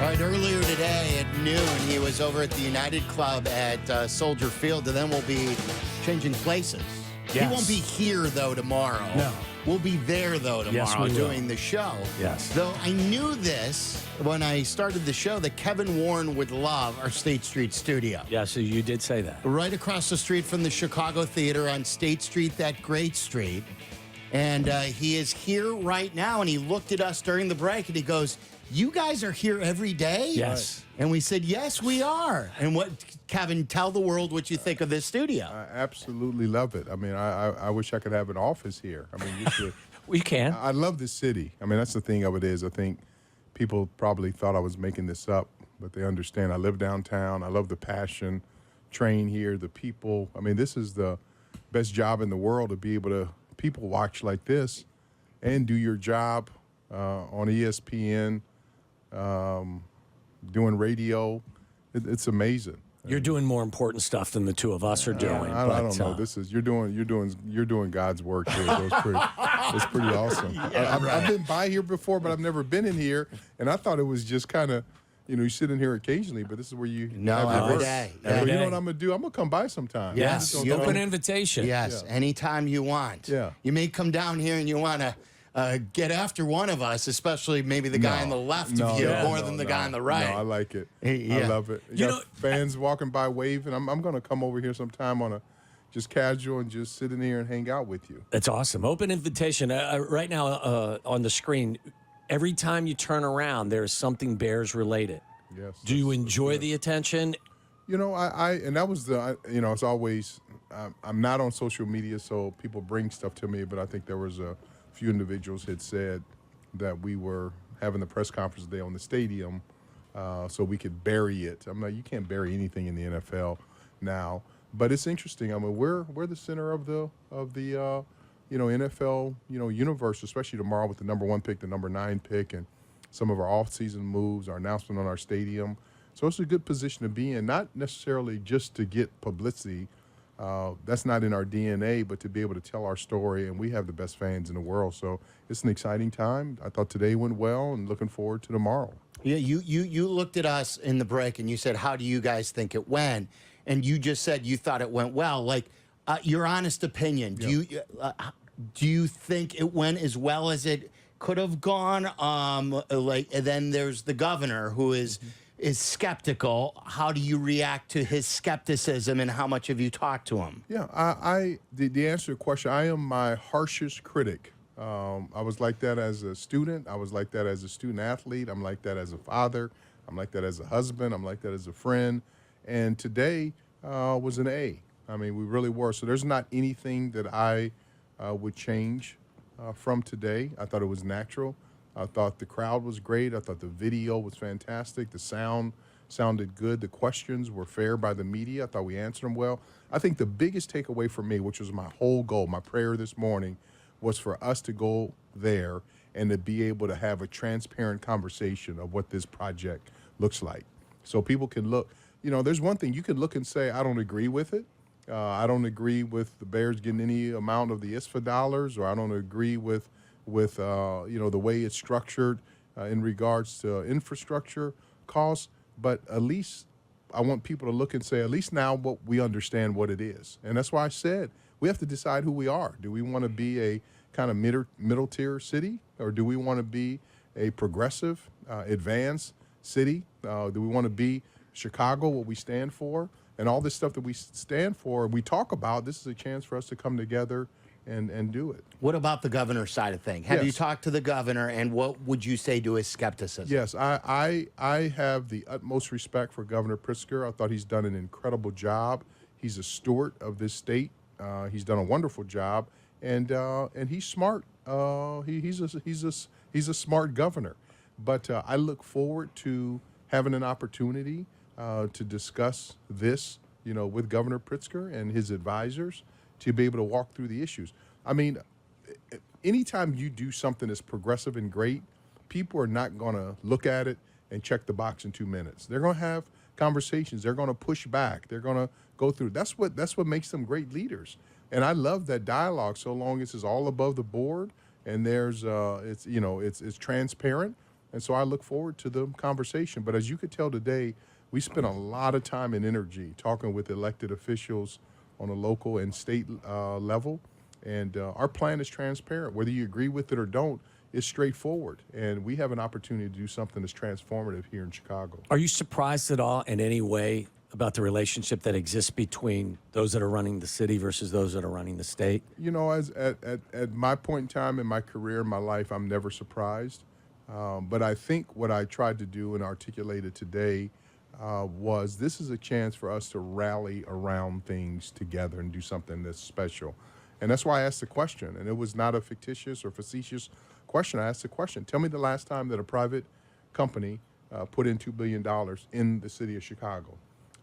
All right, earlier today at noon, he was over at the United Club at Soldier Field, and then we'll be changing places. Yes. He won't be here, though, tomorrow. No. We'll be there, though, tomorrow Yes, we will. doing the show. Yes. Though I knew this when I started the show, that Kevin Warren would love our State Street studio. Yeah, so you did say that. Right across the street from the Chicago Theater on State Street, that great street. And he is here right now, and he looked at us during the break, and he goes, "You guys are here every day?" Yes. And we said, "Yes, we are." And what, Kevin, tell the world what you think of this studio. I absolutely love it. I mean, I wish I could have an office here. I mean, We can. I love this city. I mean, that's the thing of it is, I think people probably thought I was making this up, but they understand. I live downtown. I love the passion, train here, the people. I mean, this is the best job in the world to be able to people watch like this and do your job on ESPN, doing radio. It's amazing. You're doing more important stuff than the two of us are doing. I don't know. This is you're doing God's work here. So it's pretty awesome. I've been by here before, but I've never been in here, and I thought it was just kind of, you sit in here occasionally, but this is where you have your every work. day. So Every you know day. what I'm gonna do? I'm gonna come by sometime. Yes. I'm just You gonna Open come- invitation. Yes, anytime you want. Yeah. You may come down here and you want to get after one of us, especially maybe the guy on the left of you more than the guy on the right. No, I like it. Yeah. I love it. You got fans walking by waving. I'm going to come over here sometime on a just casual and just sit in here and hang out with you. That's awesome. Open invitation. Right now on the screen, every time you turn around, there's something Bears related. Yes. Do you enjoy the attention? And that was it's always, I'm not on social media, so people bring stuff to me, but I think there was a few individuals had said that we were having the press conference today on the stadium so we could bury it. I'm like, you can't bury anything in the NFL now. But it's interesting. I mean, we're the center of the NFL, universe, especially tomorrow with the number 1 pick, the number 9 pick, and some of our off-season moves, our announcement on our stadium. So it's a good position to be in, not necessarily just to get publicity. That's not in our DNA, but to be able to tell our story, and we have the best fans in the world. So it's an exciting time. I thought today went well, and looking forward to tomorrow. Yeah, you looked at us in the break and you said, "How do you guys think it went?" And you just said you thought it went well. Like, your honest opinion. Do you think it went as well as it could have gone? And then there's the governor who is skeptical. How do you react to his skepticism, and how much have you talked to him? Yeah, the answer to your question, I am my harshest critic. I was like that as a student. I was like that as a student athlete. I'm like that as a father. I'm like that as a husband. I'm like that as a friend. And today was an A. I mean, we really were. So there's not anything that I would change from today. I thought it was natural. I thought the crowd was great. I thought the video was fantastic. The sound sounded good. The questions were fair by the media. I thought we answered them well. I think the biggest takeaway for me, which was my whole goal, my prayer this morning, was for us to go there and to be able to have a transparent conversation of what this project looks like. So people can look. There's one thing. You can look and say, I don't agree with it. I don't agree with the Bears getting any amount of the ISFA dollars, or I don't agree with the way it's structured in regards to infrastructure costs. But at least I want people to look and say, at least now we understand what it is. And that's why I said we have to decide who we are. Do we want to be a kind of middle tier city, or do we want to be a progressive, advanced city? Do we want to be Chicago, what we stand for? And all this stuff that we stand for, we talk about, this is a chance for us to come together and do it. What about the governor's side of things? Have you Yes. talked to the governor, and what would you say to his skepticism? Yes, I have the utmost respect for Governor Pritzker. I thought he's done an incredible job. He's a steward of this state. He's done a wonderful job, and he's smart. He's a smart governor. But I look forward to having an opportunity to discuss this, with Governor Pritzker and his advisors, to be able to walk through the issues. I mean, anytime you do something that's progressive and great, people are not going to look at it and check the box in 2 minutes. They're going to have conversations. They're going to push back. They're going to go through. That's what makes them great leaders. And I love that dialogue, so long as it's all above the board and there's it's transparent. And so I look forward to the conversation. But as you could tell today, we spent a lot of time and energy talking with elected officials on a local and state level. And our plan is transparent. Whether you agree with it or don't, it's straightforward. And we have an opportunity to do something that's transformative here in Chicago. Are you surprised at all in any way about the relationship that exists between those that are running the city versus those that are running the state? You know, as at my point in time in my career, in my life, I'm never surprised. But I think what I tried to do and articulated today was this is a chance for us to rally around things together and do something that's special. And that's why I asked the question. And it was not a fictitious or facetious question. I asked the question. Tell me the last time that a private company put in $2 billion in the city of Chicago.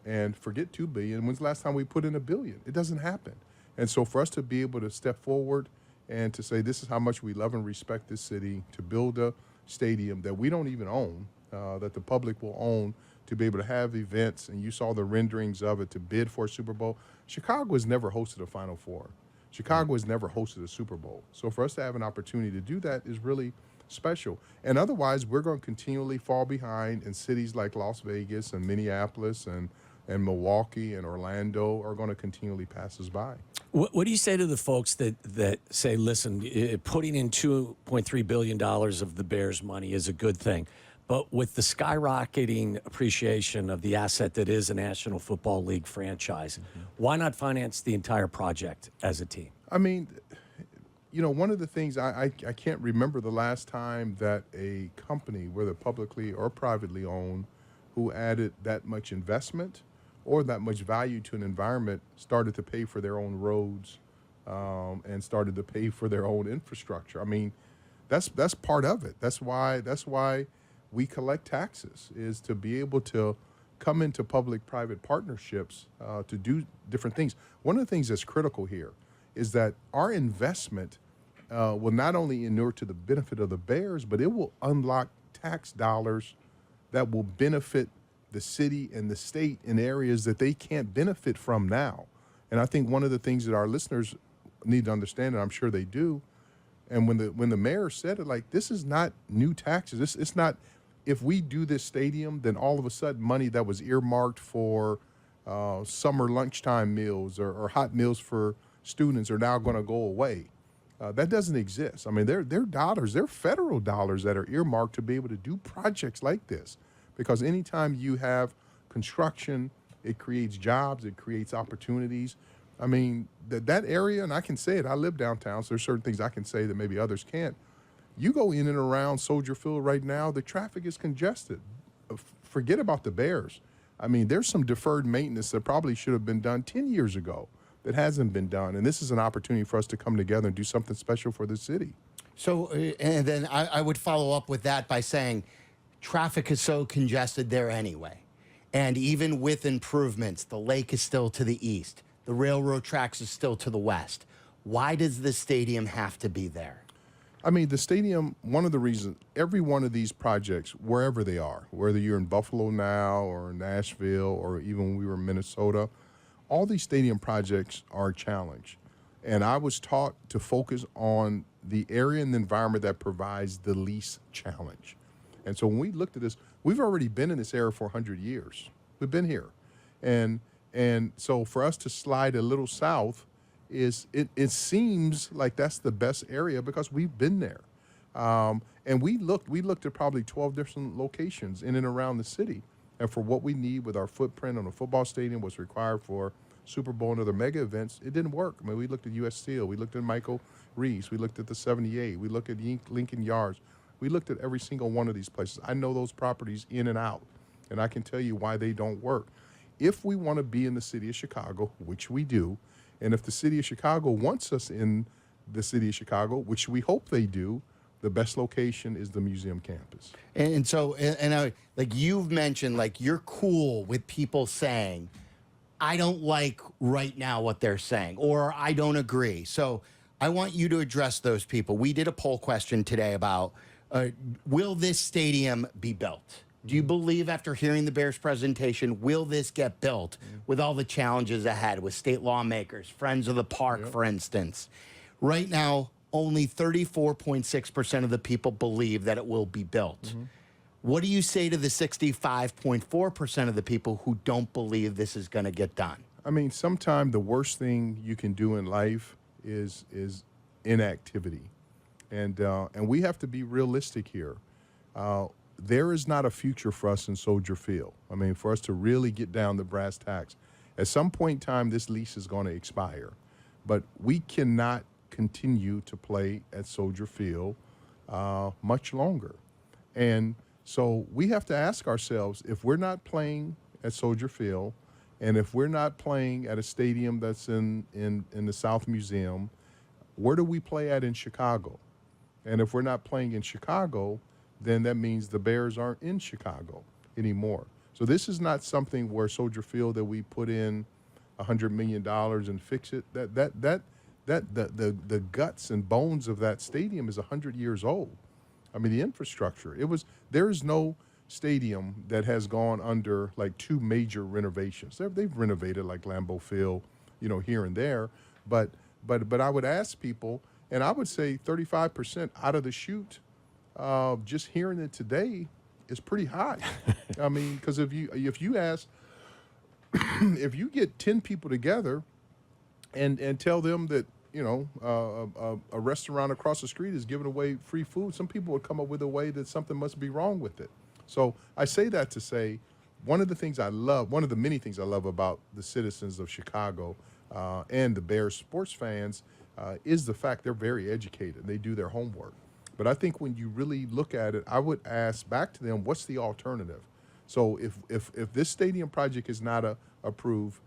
And forget $2 billion. When's the last time we put in $1 billion? It doesn't happen. And so for us to be able to step forward and to say this is how much we love and respect this city, to build a stadium that we don't even own, that the public will own, to be able to have events, and you saw the renderings of it, to bid for a Super Bowl. Chicago has never hosted a Final Four. Chicago has never hosted a Super Bowl. So for us to have an opportunity to do that is really special. And otherwise, we're going to continually fall behind, and cities like Las Vegas and Minneapolis and Milwaukee and Orlando are going to continually pass us by. What do you say to the folks that say, listen, putting in $2.3 billion of the Bears' money is a good thing, but with the skyrocketing appreciation of the asset that is a National Football League franchise, why not finance the entire project as a team? I mean, you know, one of the things I can't remember the last time that a company, whether publicly or privately owned, who added that much investment or that much value to an environment started to pay for their own roads and started to pay for their own infrastructure. I mean, that's part of it. That's why we collect taxes, is to be able to come into public-private partnerships to do different things. One of the things that's critical here is that our investment will not only inure to the benefit of the Bears, but it will unlock tax dollars that will benefit the city and the state in areas that they can't benefit from now. And I think one of the things that our listeners need to understand, and I'm sure they do, and when the mayor said it, like, this is not new taxes. It's not, if we do this stadium, then all of a sudden money that was earmarked for summer lunchtime meals or hot meals for students are now going to go away. That doesn't exist. I mean, they're dollars, they're federal dollars that are earmarked to be able to do projects like this. Because anytime you have construction, it creates jobs, it creates opportunities. I mean, that area, and I can say it, I live downtown, so there's certain things I can say that maybe others can't. You go in and around Soldier Field right now, the traffic is congested. Forget about the Bears. I mean, there's some deferred maintenance that probably should have been done 10 years ago that hasn't been done. And this is an opportunity for us to come together and do something special for the city. So, and then I would follow up with that by saying traffic is so congested there anyway. And even with improvements, the lake is still to the east. The railroad tracks is still to the west. Why does the stadium have to be there? I mean, the stadium, one of the reasons, every one of these projects, wherever they are, whether you're in Buffalo now or Nashville or even when we were in Minnesota, all these stadium projects are a challenge. And I was taught to focus on the area and the environment that provides the least challenge. And so when we looked at this, we've already been in this area for 100 years. We've been here. And so for us to slide a little south, it seems like that's the best area because we've been there. And we looked at probably 12 different locations in and around the city. And for what we need with our footprint on a football stadium, what's required for Super Bowl and other mega events, it didn't work. I mean, we looked at U.S. Steel, we looked at Michael Reese, we looked at the 78, we looked at Lincoln Yards. We looked at every single one of these places. I know those properties in and out, and I can tell you why they don't work. If we want to be in the city of Chicago, which we do, and if the city of Chicago wants us in the city of Chicago, which we hope they do, the best location is the museum campus. And so, like you've mentioned, like you're cool with people saying, I don't like right now what they're saying, or I don't agree. So I want you to address those people. We did a poll question today about, will this stadium be built? Do you believe after hearing the Bears presentation, will this get built with all the challenges ahead with state lawmakers, Friends of the Park, for instance? Right now, only 34.6% of the people believe that it will be built. What do you say to the 65.4% of the people who don't believe this is going to get done? I mean, sometimes the worst thing you can do in life is inactivity, and we have to be realistic here. There is not a future for us in Soldier Field. I mean, for us to really get down the brass tacks, at some point in time, this lease is going to expire, but we cannot continue to play at Soldier Field much longer, and so we have to ask ourselves, if we're not playing at Soldier Field, and if we're not playing at a stadium that's in the South Museum, where do we play at in Chicago? And if we're not playing in Chicago, then that means the Bears aren't in Chicago anymore. So this is not something where Soldier Field that we put in $100 million and fix it. The guts and bones of that stadium is 100 years old. I mean, the infrastructure. There is no stadium that has gone under like 2 major renovations. They've renovated like Lambeau Field, here and there. But I would ask people, and I would say 35% out of the chute, just hearing it today is pretty high. I mean, because if you ask, if you get 10 people together and tell them that, a restaurant across the street is giving away free food, some people would come up with a way that something must be wrong with it. So I say that to say, one of the many things I love about the citizens of Chicago and the Bears sports fans is the fact they're very educated. They do their homework. But I think when you really look at it, I would ask back to them, what's the alternative? So if this stadium project is not approved,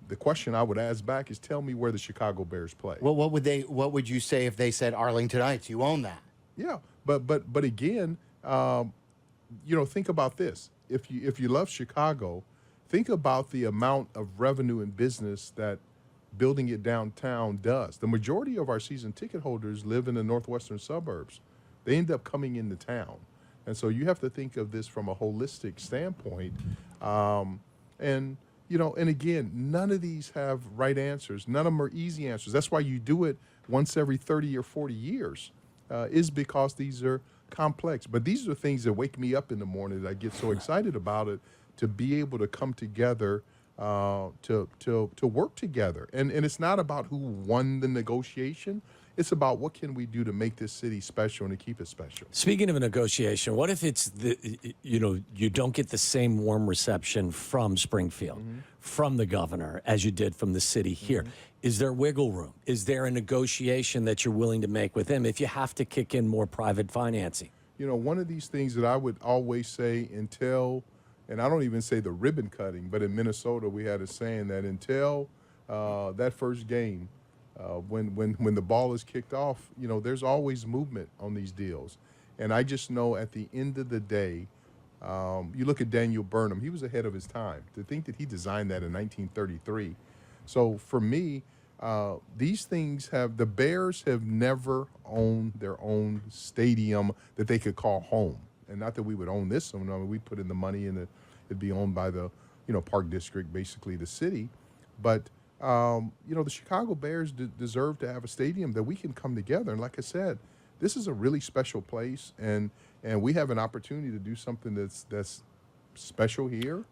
the question I would ask back is, tell me where the Chicago Bears play. Well, what would you say if they said Arlington Heights? You own that. Yeah, but again, think about this. If you love Chicago, think about the amount of revenue and business that building it downtown does. The majority of our season ticket holders live in the northwestern suburbs. They end up coming into town, and so you have to think of this from a holistic standpoint. And again, none of these have right answers. None of them are easy answers. That's why you do it once every 30 or 40 years, is because these are complex. But these are things that wake me up in the morning that I get so excited about it, to be able to come together, to work together. And it's not about who won the negotiation. It's about what can we do to make this city special and to keep it special. Speaking of a negotiation, what if it's you don't get the same warm reception from Springfield, from the governor, as you did from the city here? Is there wiggle room? Is there a negotiation that you're willing to make with him if you have to kick in more private financing? One of these things that I would always say until, and I don't even say the ribbon cutting, but in Minnesota we had a saying that until that first game, when the ball is kicked off, there's always movement on these deals. And I just know at the end of the day, you look at Daniel Burnham, he was ahead of his time. To think that he designed that in 1933. So for me, these things the Bears have never owned their own stadium that they could call home. And not that we would own this one. I mean, we put in the money and it'd be owned by the, Park District, basically the city. But the Chicago Bears deserve to have a stadium that we can come together. And like I said, this is a really special place, and we have an opportunity to do something that's special here.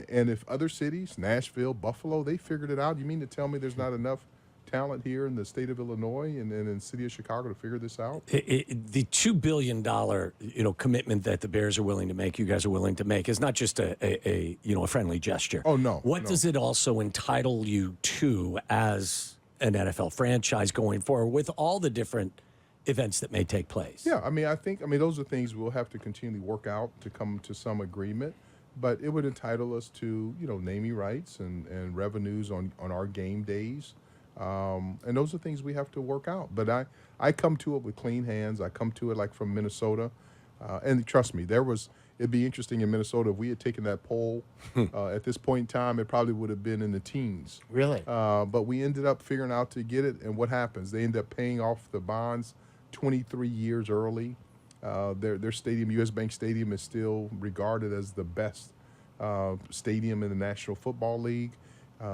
And if other cities, Nashville, Buffalo, they figured it out, you mean to tell me there's not enough talent here in the state of Illinois and in the city of Chicago to figure this out? The $2 billion commitment that the Bears are willing to make, you guys are willing to make, is not just a friendly gesture. Oh, no. What does it also entitle you to as an NFL franchise going forward with all the different events that may take place? Yeah, I mean, those are things we'll have to continually work out to come to some agreement. But it would entitle us to, naming rights and revenues on our game days. And those are things we have to work out. But I come to it with clean hands. I come to it like from Minnesota. And trust me, it'd be interesting in Minnesota if we had taken that poll at this point in time, it probably would have been in the teens. Really? But we ended up figuring out to get it. And what happens? They end up paying off the bonds 23 years early. Their stadium, US Bank Stadium, is still regarded as the best stadium in the National Football League.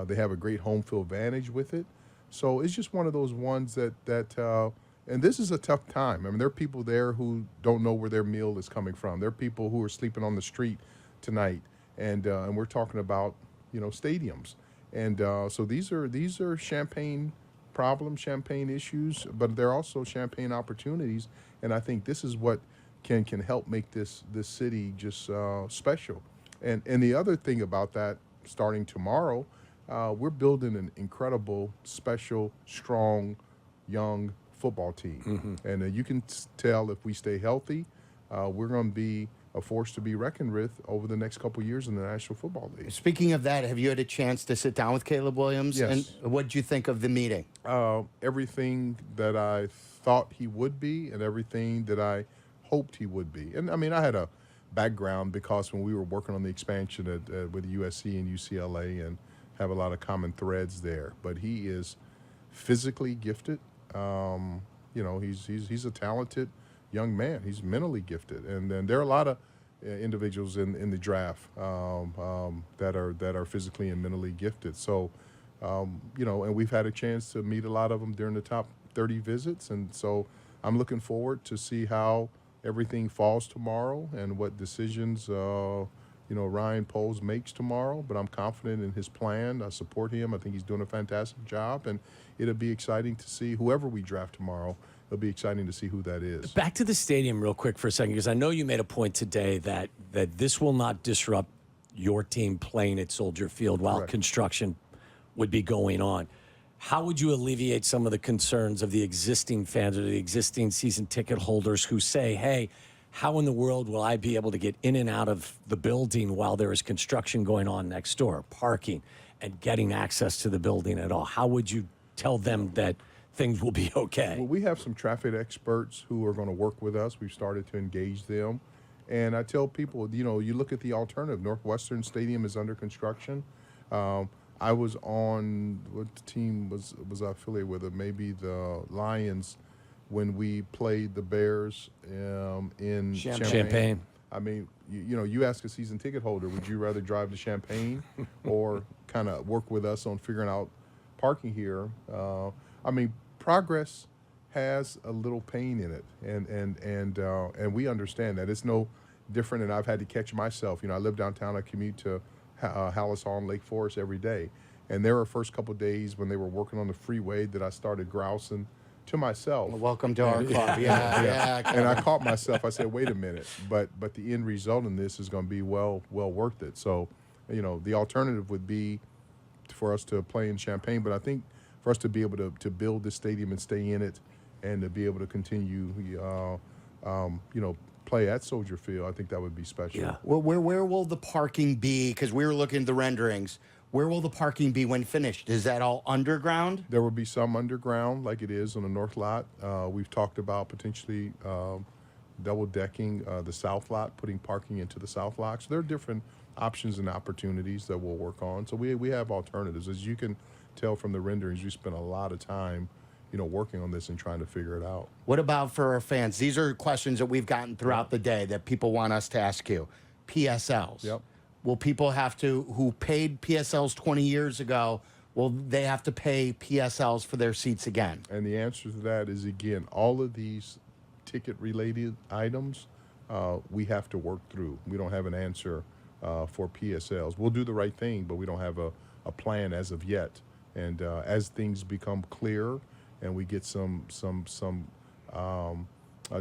They have a great home field advantage with it. So it's just one of those ones that And this is a tough time. I mean, there are people there who don't know where their meal is coming from. There are people who are sleeping on the street tonight, and we're talking about stadiums, and so these are Champaign problems, Champaign issues, but they're also Champaign opportunities, and I think this is what can help make this city just special. And the other thing about that, starting tomorrow, we're building an incredible, special, strong, young football team, and you can tell if we stay healthy, we're going to be a force to be reckoned with over the next couple of years in the National Football League. Speaking of that, have you had a chance to sit down with Caleb Williams? Yes. And what did you think of the meeting? Everything that I thought he would be, and everything that I hoped he would be. And I mean, I had a background because when we were working on the expansion with USC and UCLA, and have a lot of common threads there. But he is physically gifted. He's a talented young man. He's mentally gifted, and then there are a lot of individuals in the draft that are physically and mentally gifted. So, and we've had a chance to meet a lot of them during the top 30 visits, and so I'm looking forward to see how everything falls tomorrow and what decisions Ryan Poles makes tomorrow. But I'm confident in his plan. I support him. I think he's doing a fantastic job, and it'll be exciting to see whoever we draft tomorrow. It'll be exciting to see who that is. Back to the stadium real quick for a second, because I know you made a point today that this will not disrupt your team playing at Soldier Field while Correct. construction would be going on. How would you alleviate some of the concerns of the existing fans or the existing season ticket holders who say, hey, how in the world will I be able to get in and out of the building while there is construction going on next door, parking, and getting access to the building at all? How would you tell them that things will be okay? Well, we have some traffic experts who are going to work with us. We've started to engage them. And I tell people, you look at the alternative. Northwestern Stadium is under construction. I was on, what team was I affiliated with? Maybe the Lions when we played the Bears in Champaign. I mean, you ask a season ticket holder, would you rather drive to Champaign or kind of work with us on figuring out parking here? I mean, progress has a little pain in it, and we understand that. It's no different, and I've had to catch myself. I live downtown. I commute to Hallis Hall and Lake Forest every day, and there were first couple days when they were working on the freeway that I started grousing to myself. Well, welcome to our club. Yeah. And I caught myself. I said, wait a minute, but the end result in this is going to be well worth it. So, the alternative would be for us to play in Champaign, but I think for us to be able to build this stadium and stay in it, and to be able to continue, play at Soldier Field, I think that would be special. Yeah. Well, where will the parking be? Because we were looking at the renderings. Where will the parking be when finished? Is that all underground? There will be some underground, like it is on the north lot. We've talked about potentially double decking the south lot, putting parking into the south lot. So there are different options and opportunities that we'll work on. So we have alternatives. As you can tell from the renderings, we spent a lot of time working on this and trying to figure it out. What about for our fans? These are questions that we've gotten throughout the day that people want us to ask you. PSLs. Yep. Will people have to, who paid PSLs 20 years ago, will they have to pay PSLs for their seats again? And the answer to that is, again, all of these ticket-related items we have to work through. We don't have an answer for PSLs. We'll do the right thing, but we don't have a plan as of yet. And as things become clearer and we get some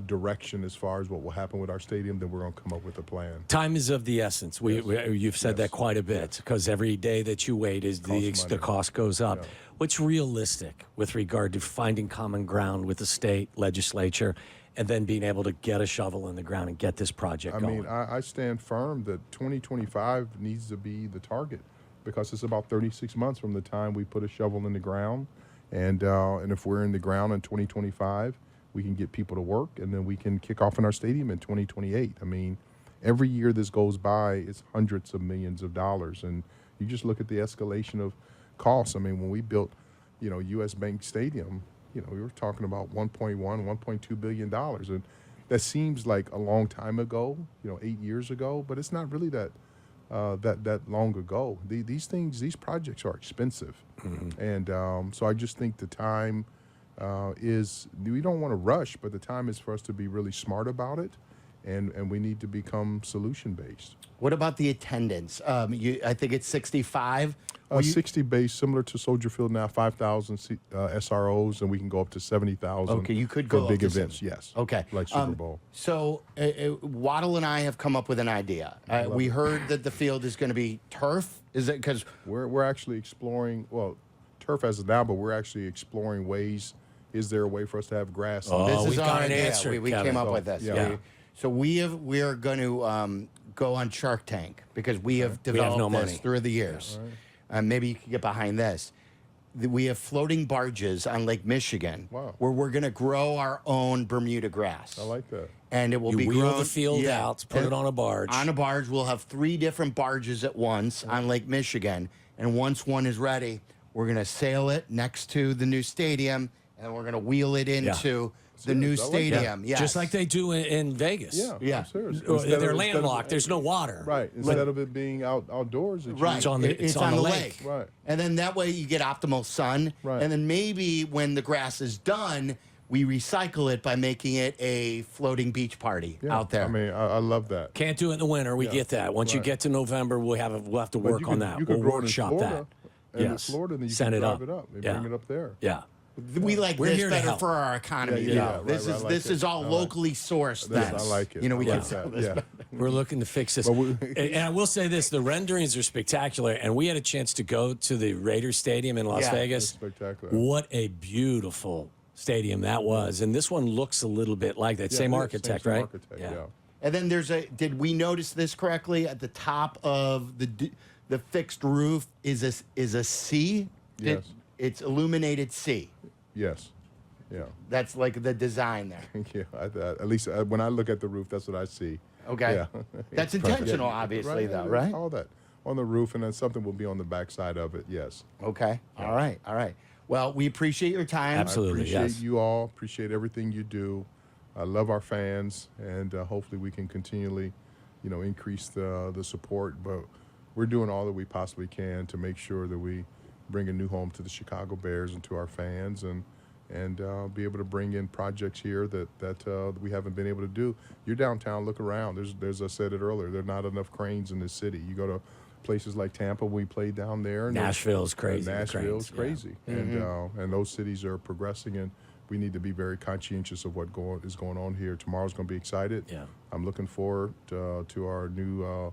direction as far as what will happen with our stadium, then we're going to come up with a plan. Time is of the essence. You've said that quite a bit, because every day that you wait is the cost goes up. Yeah. What's realistic with regard to finding common ground with the state legislature and then being able to get a shovel in the ground and get this project going? I mean, I stand firm that 2025 needs to be the target, because it's about 36 months from the time we put a shovel in the ground. And if we're in the ground in 2025, we can get people to work, and then we can kick off in our stadium in 2028. I mean, every year this goes by, it's hundreds of millions of dollars. And you just look at the escalation of costs. I mean, when we built, U.S. Bank Stadium, we were talking about $1.2 billion. And that seems like a long time ago, 8 years ago, but it's not really that long ago. These projects are expensive. Mm-hmm. And so I just think the time is we don't want to rush, but the time is for us to be really smart about it, and we need to become solution based. What about the attendance? I think it's 65. 60 base, similar to Soldier Field now, 5,000 SROs, and we can go up to 70,000. Okay, you could for go up big to events. 70. Yes. Okay. Like Super Bowl. So Waddle and I have come up with an idea. We heard that the field is going to be turf. Is it because We're actually exploring. Well, turf as of now, but we're actually exploring ways. Is there a way for us to have grass? Oh, this is we've our got an idea? answer, We Kevin. came up So, with this. yeah. So we are going to go on Shark Tank because we have developed no this money. through the years. Maybe you can get behind this. We have floating barges on Lake Michigan Wow. where we're going to grow our own Bermuda grass. I like that. And it will You be wheel grown, the field out, put it on a barge. On a barge, we'll have 3 different barges at once on Lake Michigan. And once one is ready, we're going to sail it next to the new stadium, and we're going to wheel it into the new Serious, I like that. stadium. Yes. Just like they do in Vegas. Yeah. Yeah. I'm serious. Well, Instead they're of- landlocked. There's no water. Right. Instead of it being outdoors, it's Right. It's on the- it's on the lake. Right. And then that way you get optimal sun. Right. And then maybe when the grass is done, we recycle it by making it a floating beach party Yeah. out there. I mean, I love that. Can't do it in the winter. We get that. Once you Right. get to November, we'll have to But work you on could- that. You could We'll grow it in workshop Florida, that. And in Yes. Florida, and then you Send can it drive up. it up and Yeah. bring it up there. Yeah. We like We're this here to better help. for our economy. Yeah, you yeah, know. right, This right, is I like this it. is all I like- locally sourced. That's- Then I like it. You know, we I can like sell that. this. Yeah. We're looking to fix this. But we- And I will say this, the renderings are spectacular, and we had a chance to go to the Raiders Stadium in Las Yeah. Vegas. Spectacular. What a beautiful stadium that was. And this one looks a little bit like that. Yeah, Same it is. architect, Same right? architect, yeah. And then there's a. Did we notice this correctly? At the top of the fixed roof is a C. Yes. It's illuminated C. Yes. Yeah. That's like the design there. Yeah. At least when I look at the roof, that's what I see. Okay. Yeah. That's intentional, obviously, though, yeah, right? All that on the roof, and then something will be on the backside of it. Yes. Okay. All right. All right. Well, we appreciate your time. Absolutely. Appreciate yes. you all. Appreciate everything you do. I love our fans, and hopefully we can continually, increase the support. But we're doing all that we possibly can to make sure that we bring a new home to the Chicago Bears and to our fans, and be able to bring in projects here that we haven't been able to do. You're downtown. Look around. There's I said it earlier. There are not enough cranes in this city. You go to places like Tampa, we played down there. And Nashville's crazy, the Nashville's cranes, crazy, and those cities are progressing, and we need to be very conscientious of what is going on here. Tomorrow's going to be excited. Yeah. I'm looking forward to our new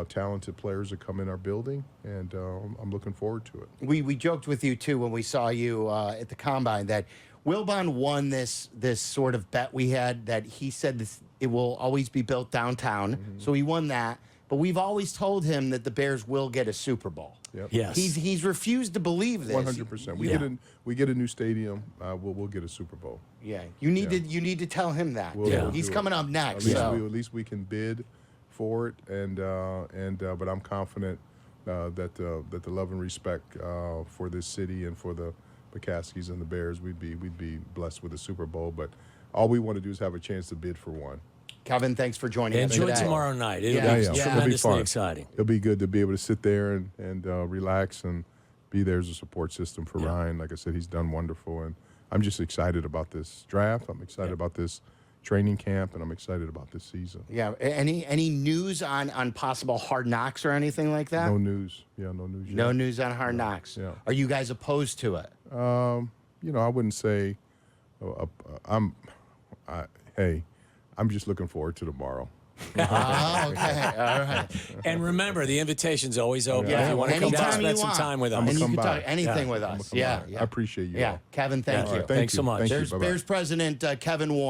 talented players that come in our building, and I'm looking forward to it. We joked with you too when we saw you at the combine that Wilbon won this sort of bet we had that he said it will always be built downtown. So he won that. But we've always told him that the Bears will get a Super Bowl. Yep. Yes. He's refused to believe this. 100%. We get a new stadium. We'll get a Super Bowl. Yeah. You need to tell him that. We'll too. do He's it. coming up next. At So. least we can bid for it, but I'm confident that the love and respect for this city and for the McCaskies and the Bears, we'd be blessed with a Super Bowl. But all we want to do is have a chance to bid for one. Kevin, thanks for joining us Enjoy today. tomorrow night. It'll Yeah, be yeah. It'll be tremendously fun. exciting. It'll be good to be able to sit there and relax and be there as a support system for Ryan. Like I said, he's done wonderful, and I'm just excited about this draft. I'm excited about this training camp, and I'm excited about this season. Yeah. Any news on possible Hard Knocks or anything like that? No news. Yeah, no news yet. No news on Hard Knocks. Yeah. Are you guys opposed to it? I wouldn't say. Hey, I'm just looking forward to tomorrow. Oh, okay. All right. And remember, the invitation's always open. Yeah, If you want to come down, anytime you spend some want. time with I'm us. And you come can by. talk anything Yeah. with I'm us. gonna come Yeah, by. yeah. I appreciate you Yeah. all. Kevin, thank Yeah. you. Thank Thanks you. so much. Thank you. There's Bye-bye. Bears president Kevin Warren.